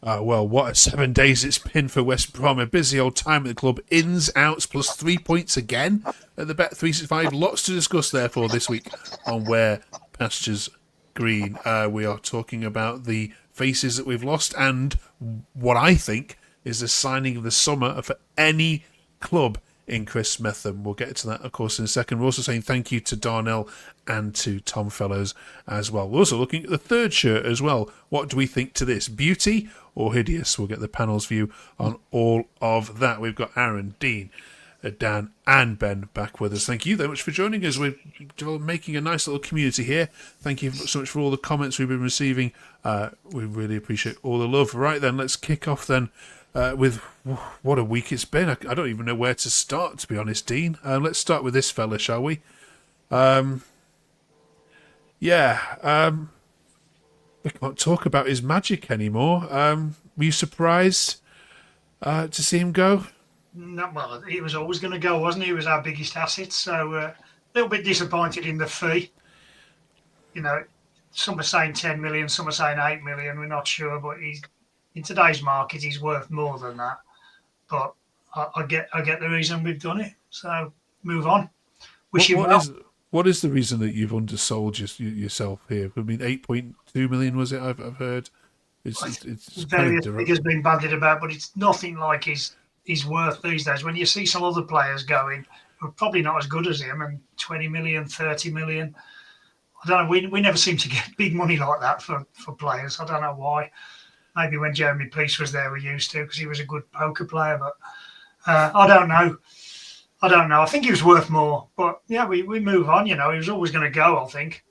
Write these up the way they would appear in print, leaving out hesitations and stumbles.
Well, what a 7 days it's been for West Brom. A busy old time at the club. Ins, outs, plus 3 points again at the Bet365. Lots to discuss, therefore, this week on Where Pastures Green. We are talking about the faces that we've lost and what I think is the signing of the summer for any club in Chris Mepham. We'll get to that, of course, in a second. We're also saying thank you to Darnell and to Tom Fellows as well. We're also looking at the third shirt as well. What do we think to this? Beauty or hideous? We'll get the panel's view on all of that. We've got Aaron, Dean, Dan and Ben back with us. Thank you very much for joining us. We're making a nice little community here. Thank you so much for all the comments we've been receiving. We really appreciate all the love. Right then, let's kick off then with what a week it's been. I don't even know where to start, to be honest, Dean. Let's start with this fella, shall we? We can't talk about his magic anymore. Were you surprised to see him go? No, well, he was always going to go, wasn't he? He was our biggest asset, so a little bit disappointed in the fee. You know, some are saying 10 million, some are saying 8 million. We're not sure, but he's in today's market, he's worth more than that. But I get the reason we've done it. So move on. Wish him well. What is the reason that you've undersold yourself here? I mean, 8.2 million was it? I've heard. It's various figures being bandied about, but it's nothing like his worth these days. When you see some other players going, who are probably not as good as him, and 20 million, 30 million. I don't know. We never seem to get big money like that for players. I don't know why. Maybe when Jeremy Peace was there, we used to because he was a good poker player. But I don't know. I think he was worth more. But yeah, we move on. You know, he was always going to go, I think.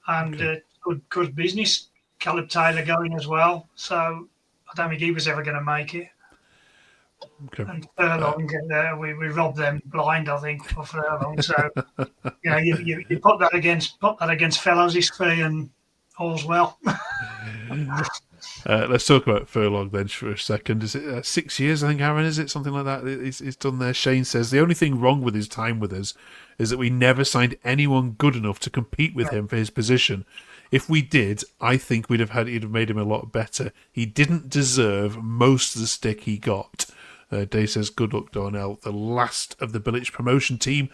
And good business. Caleb Taylor going as well. So I don't think he was ever going to make it. Okay. And Furlong, we robbed them blind, I think, for Furlong. So you know, you put that against Fellows' fee, and all's well. Let's talk about Furlong then for a second. Is it 6 years, I think, Aaron? Is it something like that? He's done there. Shane says the only thing wrong with his time with us is that we never signed anyone good enough to compete with him for his position. If we did, I think he'd have made him a lot better. He didn't deserve most of the stick he got. Dave says, good luck, Darnell. The last of the Bilic promotion team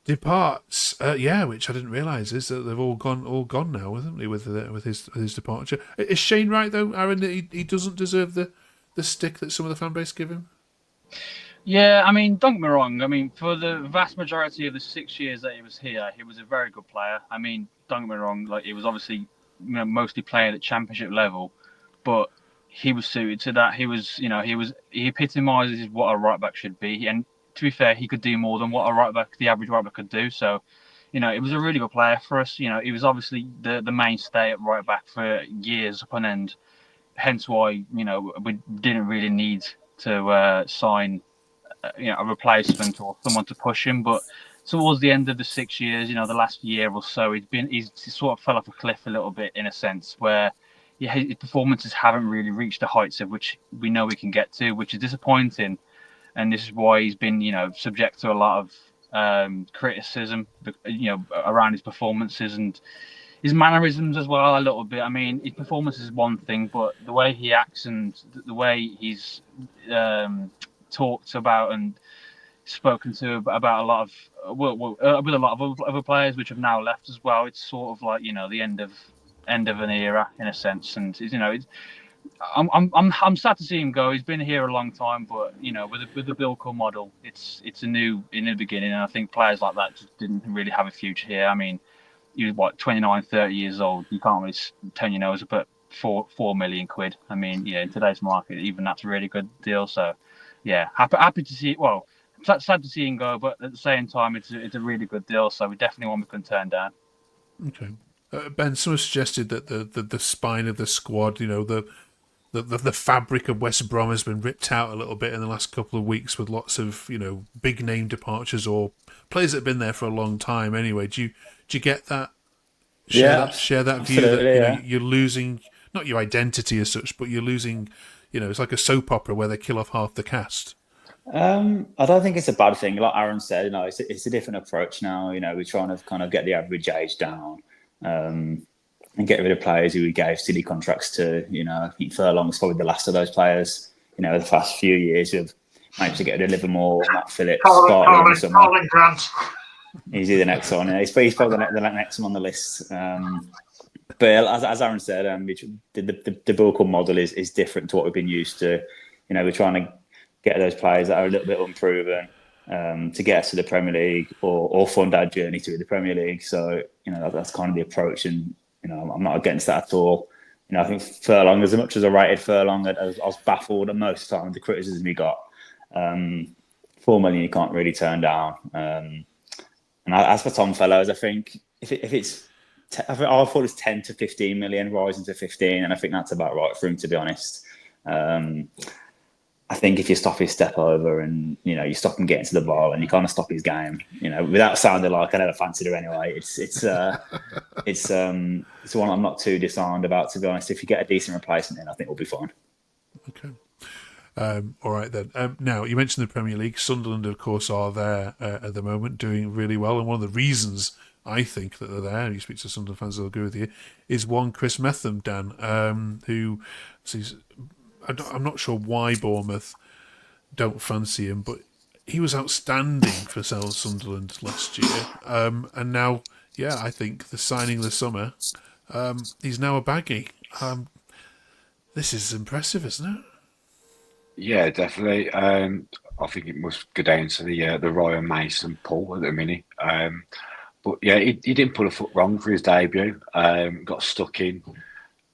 departs. Which I didn't realise is that they've all gone now, isn't he? With his departure. Is Shane right though, Aaron? That he doesn't deserve the stick that some of the fan base give him. Yeah, I mean, don't get me wrong. I mean, for the vast majority of the 6 years that he was here, he was a very good player. I mean, don't get me wrong. Like, he was obviously mostly playing at championship level, but he was suited to that. He epitomises what a right back should be, and to be fair, he could do more than what the average right back could do. So, it was a really good player for us. He was obviously the mainstay at right back for years upon end. Hence why, we didn't really need to sign, a replacement or someone to push him. But towards the end of the 6 years, the last year or so, he sort of fell off a cliff a little bit in a sense where his performances haven't really reached the heights of which we know we can get to, which is disappointing. And this is why he's been, subject to a lot of criticism, around his performances and his mannerisms as well a little bit. I mean, his performance is one thing, but the way he acts and the way he's talked about and spoken to about a lot of with a lot of other players which have now left as well, it's sort of like the end of an era in a sense. And I'm sad to see him go. He's been here a long time, but with the Bilko model, it's a new beginning, and I think players like that just didn't really have a future here. I mean, he was 29, 30 years old. You can't really turn your nose up at 4 million quid. I mean, in today's market, even that's a really good deal. So, yeah, happy to see. Well, sad to see him go, but at the same time, it's a really good deal. So we definitely want to turn down. Okay, Ben, someone suggested that the spine of the squad, the fabric of West Brom has been ripped out a little bit in the last couple of weeks with lots of big name departures or players that have been there for a long time. Anyway, do you get that? Share that view that you're losing not your identity as such, but you're losing. It's like a soap opera where they kill off half the cast. I don't think it's a bad thing. Like Aaron said, it's a different approach now. We're trying to kind of get the average age down. and get rid of players who we gave silly contracts to. I think Furlong was probably the last of those players. The past few years we've managed to get rid of Livermore, Matt Phillips, Bartley in the summer. Colin Grant. He's the next one. He's probably the next one on the list. But as Aaron said, the Bilcon model is different to what we've been used to. We're trying to get those players that are a little bit unproven to get us to the Premier League or fund our journey through the Premier League. So, that's kind of the approach. And, I'm not against that at all. I think Furlong, as much as I rated Furlong, I was baffled at most of the time with the criticism he got. 4 million you can't really turn down. And as for Tom Fellows, I think I thought it was 10 to 15 million, rising to 15, and I think that's about right for him, to be honest. I think if you stop his step over and you stop him getting to the ball and you kind of stop his game, without sounding like I never fancied her anyway, it's one I'm not too disarmed about, to be honest. If you get a decent replacement in, I think we'll be fine. Okay. All right then. Now, you mentioned the Premier League. Sunderland, of course, are there at the moment, doing really well. And one of the reasons I think that they're there, you speak to Sunderland fans, they'll agree with you, is one Chris Mepham, Dan, who I'm not sure why Bournemouth don't fancy him, but he was outstanding for South Sunderland last year. And now, I think the signing this summer, he's now a Baggie. This is impressive, isn't it? Yeah, definitely. I think it must go down to the Ryan Mason pull at the minute. But yeah, he didn't put a foot wrong for his debut. Got stuck in,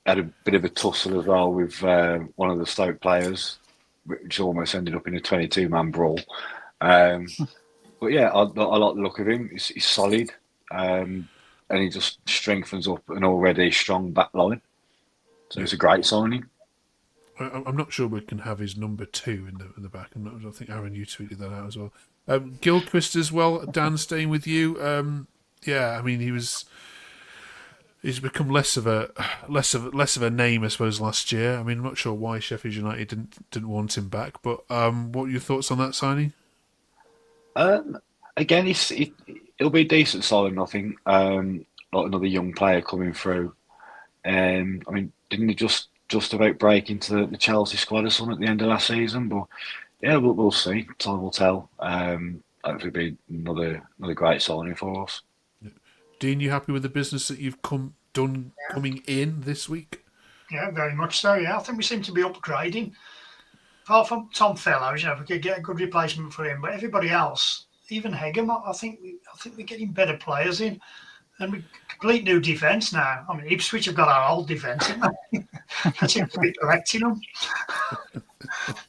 had a bit of a tussle as well with one of the Stoke players, which almost ended up in a 22-man brawl. But yeah, I like the look of him. He's solid, and he just strengthens up an already strong back line. So it's a great signing. I'm not sure we can have his number 2 in the back. I think Aaron, you tweeted that out as well. Gilchrist as well. Dan, staying with you. I mean, he's become less of a name, I suppose, last year. I mean, I'm not sure why Sheffield United didn't want him back, but what are your thoughts on that signing? Again, it'll be a decent signing, I think. Like another young player coming through. I mean, didn't he just about break into the Chelsea squad or something at the end of last season? But yeah, we'll see. Time will tell. Hopefully, it'll be another great signing for us. Dean, you happy with the business that you've done coming in this week? Yeah, very much so. Yeah, I think we seem to be upgrading. Apart from Tom Fellows, we could get a good replacement for him, but everybody else, even Hegem, I think we're getting better players in. And we complete new defence now. I mean, Ipswich have got our old defence, haven't they? I seem to be correcting them.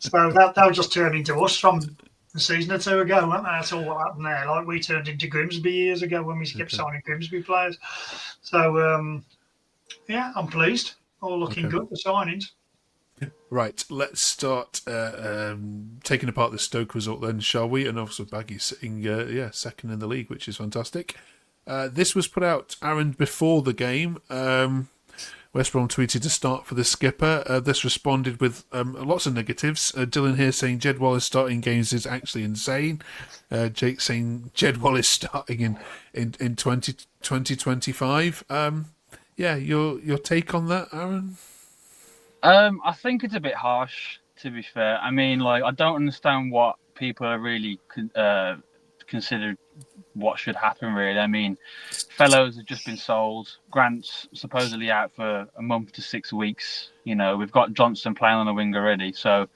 So they'll just turn into us from a season or two ago, won't they? That's all what happened there. Like we turned into Grimsby years ago when we kept signing Grimsby players. So, I'm pleased. All looking good, the signings. Right, let's start taking apart the Stoke result then, shall we? And also Baggies sitting, second in the league, which is fantastic. This was put out, Aaron, before the game. West Brom tweeted to start for the skipper. This responded with lots of negatives. Dylan here saying Jed Wallace starting games is actually insane. Jake saying Jed Wallace starting in 2025. Your take on that, Aaron? I think it's a bit harsh, to be fair. I mean, I don't understand what people are really considered what should happen, really. I mean, Fellows have just been sold. Grant's supposedly out for a month to 6 weeks. We've got Johnson playing on the wing already. So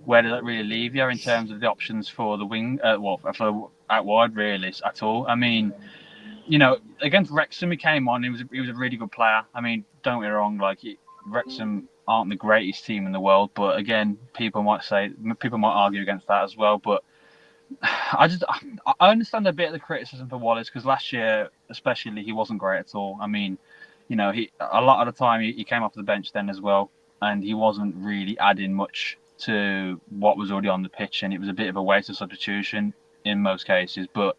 where does that really leave you in terms of the options for the wing? For out wide, really, at all? I mean, against Wrexham, he came on. He was a really good player. I mean, don't get me wrong. Wrexham aren't the greatest team in the world, but again, people might argue against that as well. But I understand a bit of the criticism for Wallace, because last year, especially, he wasn't great at all. I mean, a lot of the time he came off the bench then as well, and he wasn't really adding much to what was already on the pitch, and it was a bit of a waste of substitution in most cases. But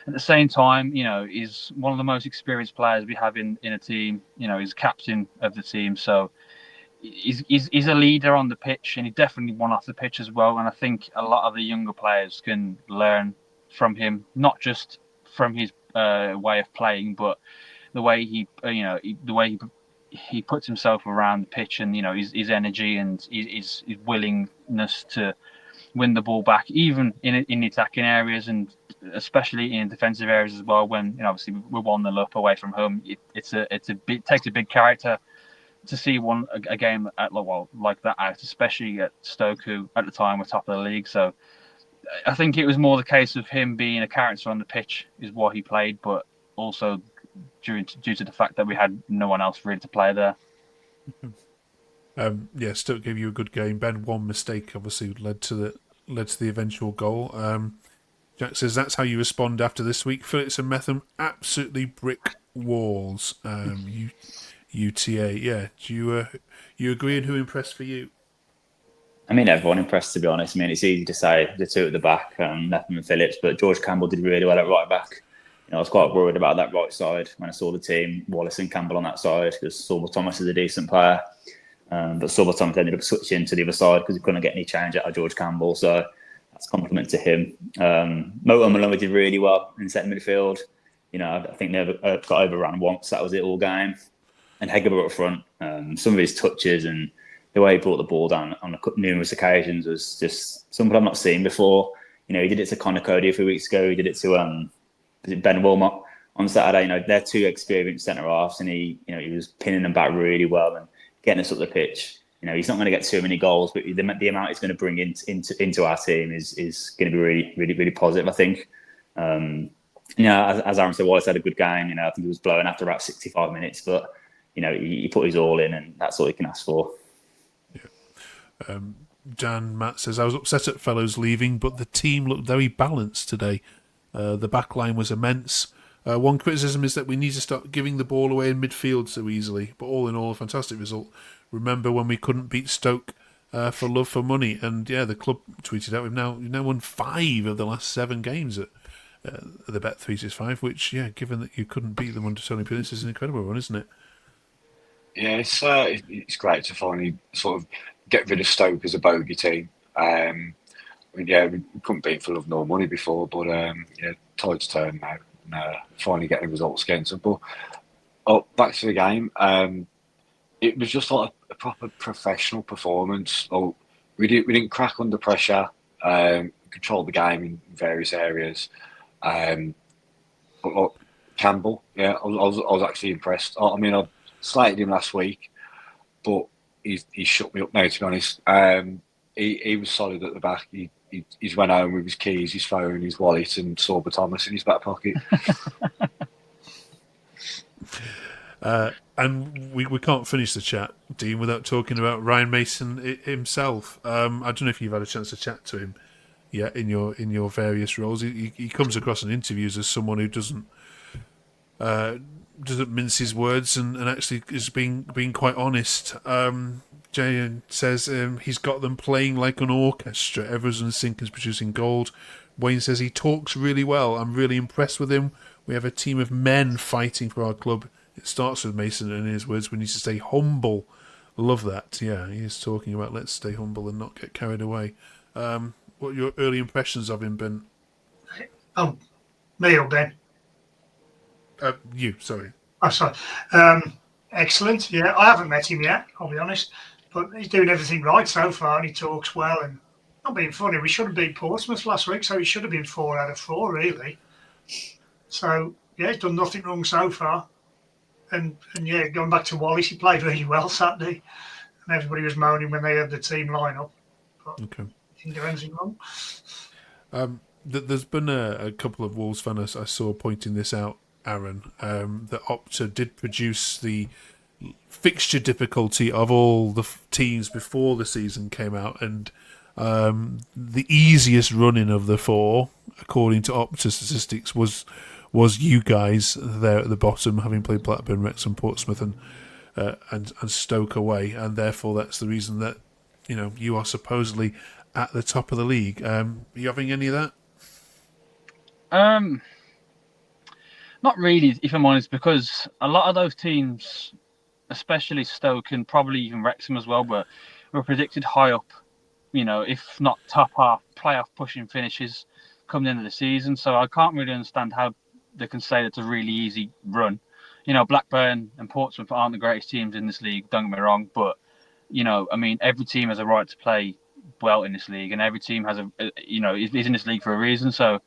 at the same time, he's one of the most experienced players we have in a team. He's captain of the team, so he's a leader on the pitch, and he definitely won off the pitch as well. And I think a lot of the younger players can learn from him, not just from his way of playing, but the way he he puts himself around the pitch, and his energy and his willingness to win the ball back, even in attacking areas and especially in defensive areas as well. When obviously we're 1-0 up away from home, it takes a big character to see a game like that out, especially at Stoke, who at the time were top of the league. So I think it was more the case of him being a character on the pitch is what he played, but also due to the fact that we had no one else really to play there. Stoke gave you a good game. Ben, one mistake obviously led to the eventual goal. Jack says that's how you respond after this week. Phillips and Mepham absolutely brick walls. UTA, yeah. Do you agree? And who impressed for you? I mean, everyone impressed, to be honest. I mean, it's easy to say the two at the back, Mepham and Phillips, but George Campbell did really well at right back. I was quite worried about that right side when I saw the team, Wallace and Campbell on that side, because Sorba Thomas is a decent player. But Sorba Thomas ended up switching to the other side because he couldn't get any change out of George Campbell. So that's a compliment to him. Moto and Malone did really well in centre midfield. I think they got overrun once. That was it all game. And Hegerberg up front, some of his touches and the way he brought the ball down on numerous occasions was just something I've not seen before. He did it to Connor Cody a few weeks ago. He did it to Ben Wilmot on Saturday. They're two experienced centre halves, and he was pinning them back really well and getting us up the pitch. He's not going to get too many goals, but the amount he's going to bring into our team is going to be really, really, really positive, I think. As Aaron said, Wallace had a good game. I think he was blowing after about 65 minutes, but he put his all in, and that's all you can ask for. Yeah. Matt says, I was upset at fellows leaving, but the team looked very balanced today. The back line was immense. One criticism is that we need to start giving the ball away in midfield so easily, but all in all, a fantastic result. Remember when we couldn't beat Stoke for love for money? And yeah, the club tweeted out, we've now won 5 of the last 7 games at the Bet365, which, given that you couldn't beat them under Tony Pulis, is an incredible one, isn't it? Yeah, it's great to finally sort of get rid of Stoke as a bogey team. We couldn't beat for love nor money before, but tide's turned now. And, finally getting results against them. But back to the game, it was just like a proper professional performance. We didn't crack under pressure. Controlled the game in various areas. But Campbell, I was actually impressed. I slated him last week, but he's shut me up now, to be honest. He was solid at the back. He's went home with his keys, his phone, his wallet, and Sorba Thomas in his back pocket. And we can't finish the chat, Dean, without talking about Ryan Mason himself. I don't know if you've had a chance to chat to him yet in your various roles. He comes across in interviews as someone who doesn't mince his words and actually is being quite honest. Jay says he's got them playing like an orchestra. Everton Sinkers producing gold. Wayne says he talks really well. I'm really impressed with him. We have a team of men fighting for our club. It starts with Mason, and in his words, we need to stay humble. Love that. Yeah, he is talking about let's stay humble and not get carried away. What are your early impressions of him, Ben? Me or Ben? You, sorry. Oh, sorry. Excellent. Yeah, I haven't met him yet, I'll be honest. But he's doing everything right so far, and he talks well. And not being funny, we should have beat Portsmouth last week, so he should have been 4 out of 4, really. So, he's done nothing wrong so far. And going back to Wallace, he played really well Saturday. And everybody was moaning when they had the team line-up. But he didn't do anything wrong. There's been a couple of Wolves fans I saw pointing this out, Aaron, that Opta did produce the fixture difficulty of all the teams before the season came out, and the easiest running of the 4, according to Opta statistics, was you guys there at the bottom, having played Blackburn, Wrexham, Portsmouth, and Stoke away, and therefore that's the reason that you are supposedly at the top of the league. Are you having any of that? Not really, if I'm honest, because a lot of those teams, especially Stoke and probably even Wrexham as well, were predicted high up, if not top half, playoff pushing finishes come the end of the season. So I can't really understand how they can say it's a really easy run. Blackburn and Portsmouth aren't the greatest teams in this league. Don't get me wrong, but I mean, every team has a right to play well in this league, and every team has is in this league for a reason. So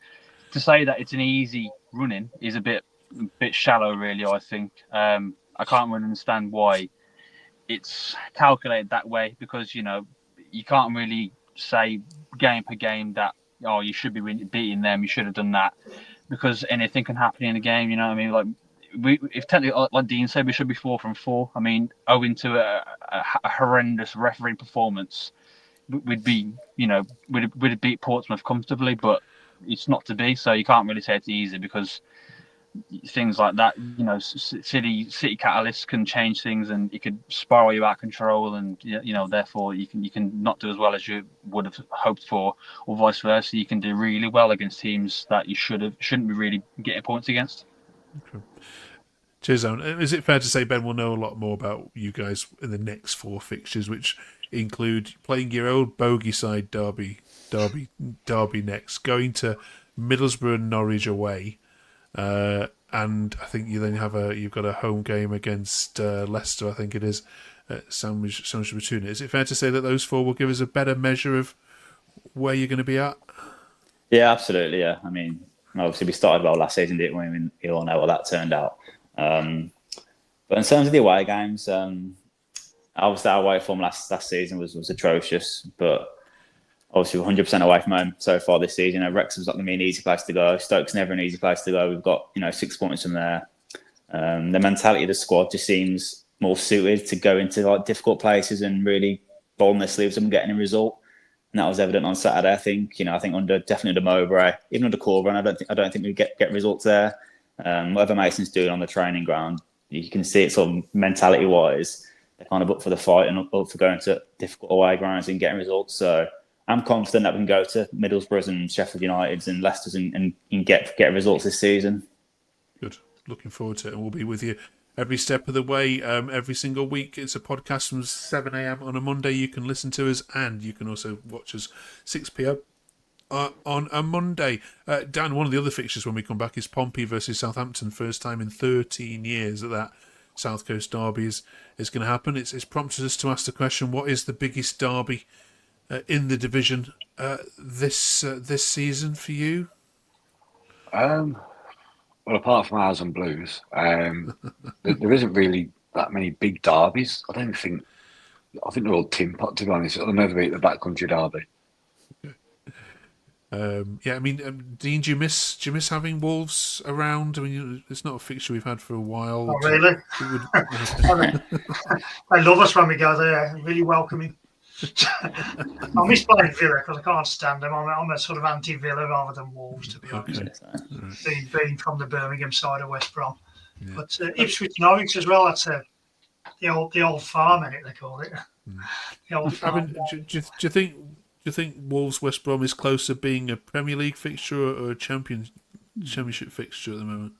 to say that it's an easy running is a bit shallow, really. I think I can't really understand why it's calculated that way, because you can't really say game per game that you should be beating them, you should have done that, because anything can happen in a game. You know what I mean? Like if technically, like Dean said, we should be 4 from 4. I mean, owing to a horrendous refereeing performance, we'd be we'd beat Portsmouth comfortably, but it's not to be. So you can't really say it's easy, because things like that, city catalysts can change things, and it could spiral you out of control, and therefore you can not do as well as you would have hoped for, or vice versa. You can do really well against teams that you shouldn't be really getting points against. Okay. Cheers, Owen. Is it fair to say, Ben, we'll know a lot more about you guys in the next 4 fixtures, which include playing your old bogey side Derby next, going to Middlesbrough and Norwich away, and I think you then you've got a home game against Leicester, I think it is, at Sandwich Fortuna. Is it fair to say that those 4 will give us a better measure of where you're going to be at? Yeah, absolutely. Yeah, I mean, obviously we started well last season, didn't we? I mean, you all know what that turned out. But in terms of the away games, obviously our away form last season was atrocious, but obviously we're 100% away from home so far this season. Wrexham's not going to be an easy place to go. Stoke's never an easy place to go. We've got 6 points from there. The mentality of the squad just seems more suited to go into like difficult places and really bowling their sleeves up and getting a result. And that was evident on Saturday. I think definitely under Mowbray, even under Corberan, I don't think we get results there. Whatever Mason's doing on the training ground, you can see it sort of mentality wise, they're kind of up for the fight and up for going to difficult away grounds and getting results. So I'm confident that we can go to Middlesbrough's and Sheffield United's and Leicester's and get results this season. Good. Looking forward to it, and we'll be with you every step of the way, every single week. It's a podcast from 7 a.m. on a Monday. You can listen to us, and you can also watch us 6 p.m. On a Monday. Dan, one of the other fixtures when we come back is Pompey versus Southampton. First time in 13 years that South Coast derby is going to happen. It's prompted us to ask the question, what is the biggest derby in the division this season for you? Well, apart from ours and Blues, there isn't really that many big derbies. I think they're all tin pot, to be honest. I'll never beat the backcountry derby. I mean, Dean, do you miss having Wolves around? I mean, it's not a fixture we've had for a while. Not really. They love us when we go there. Really welcoming. I miss playing Villa because I can't stand them. I'm a sort of anti-Villa rather than Wolves, to be honest. Being from the Birmingham side of West Brom, but Ipswich Norwich as well. That's the old farm, in it they call it. The old farm. I mean, do you think Wolves West Brom is closer being a Premier League fixture or a Championship fixture at the moment?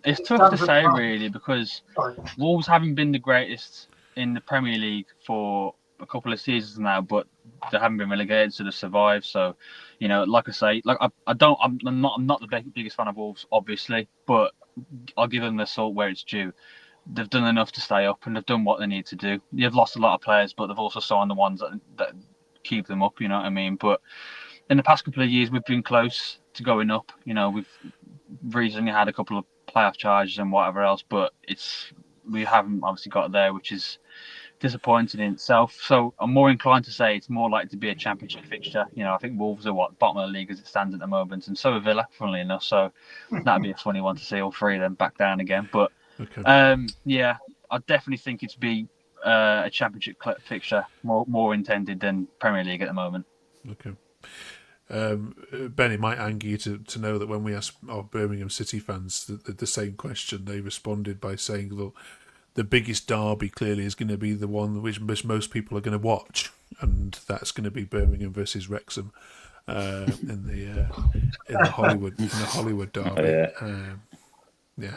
It's tough to say really, because Wolves haven't been the greatest in the Premier League for a couple of seasons now, but they haven't been relegated, so they survived. So, like I say, I'm not the biggest fan of Wolves, obviously, but I'll give them the salt where it's due. They've done enough to stay up, and they've done what they need to do. They've lost a lot of players, but they've also signed the ones that keep them up. You know what I mean? But in the past couple of years, we've been close to going up. We've recently had a couple of playoff charges and whatever else, but we haven't obviously got there, which is disappointing in itself. So I'm more inclined to say it's more likely to be a Championship fixture. I think Wolves are bottom of the league as it stands at the moment, and so are Villa, funnily enough. So that'd be a funny one to see all 3 of them back down again. But okay. I definitely think it'd be a Championship fixture, more intended than Premier League at the moment. Okay. Ben, it might anger you to know that when we asked our Birmingham City fans the same question, they responded by saying, look, the biggest derby clearly is going to be the one which most people are going to watch, and that's going to be Birmingham versus Wrexham in the Hollywood derby. Yeah.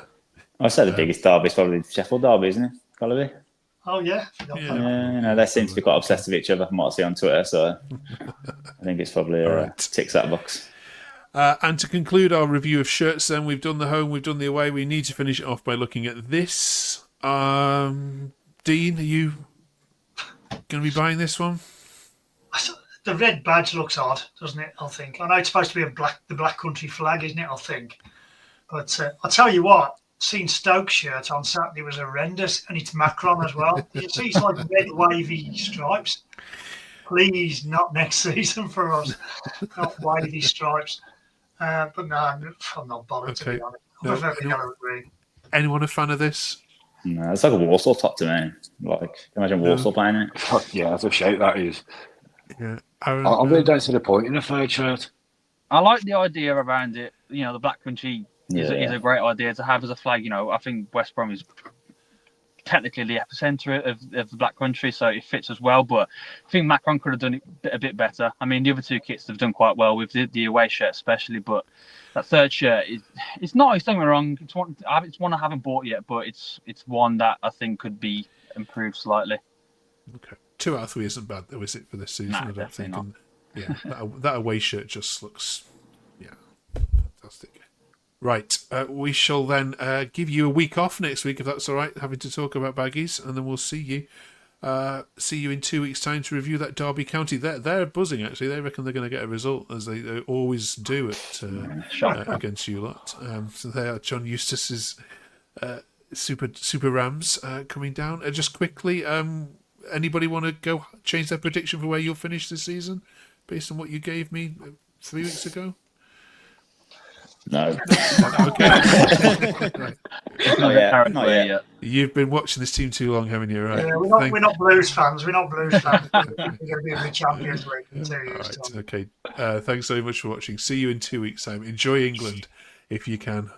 I'd say the biggest derby is probably the Sheffield derby, isn't it? Gotta be. Oh yeah. They seem to be quite obsessed with each other from what I see on Twitter, so I think it's probably ticks that box. And to conclude our review of shirts, then we've done the home, we've done the away. We need to finish it off by looking at this. Dean, are you going to be buying this one? The red badge looks odd, doesn't it? I think. I know it's supposed to be the Black Country flag, isn't it? I think. But I'll tell you what. Seeing Stoke's shirt on Saturday was horrendous, and it's Macron as well. You see, it's like red wavy stripes. Please, not next season for us. Not wavy stripes. But no, I'm not bothered to be honest. I prefer the yellow and green. Anyone a fan of this? No, it's like a Warsaw top to me. Like, imagine Warsaw playing it. Yeah, that's a shape that is. Yeah, I really don't see the point in a third shirt. I like the idea around it. You know, the Black Country is a great idea to have as a flag. You know, I think West Brom is technically the epicenter of the Black Country, so it fits as well. But I think Macron could have done it a bit better. I mean, the other two kits have done quite well with the away shirt, especially. But that third shirt it's nice. Don't get me wrong. It's one I haven't bought yet, but it's one that I think could be improved slightly. Okay, 2 out of 3 isn't bad though, is it, for this season? No, I don't definitely think. not. And, that away shirt just looks, fantastic. Right, we shall then give you a week off next week, if that's all right, having to talk about Baggies, and then we'll see you in 2 weeks' time to review that Derby County. They're buzzing, actually. They reckon they're going to get a result, as they always do against you lot. So they are John Eustace's Super Rams coming down. Just quickly, anybody want to go change their prediction for where you'll finish this season, based on what you gave me 3 weeks ago? No. Okay. Right. Not yet. You've been watching this team too long, haven't you? Right. Yeah, we're not Blues fans. We're not Blues fans. We're going to be in the Champions League in 2 years' time. Okay. Thanks so much for watching. See you in 2 weeks' time. Enjoy England if you can.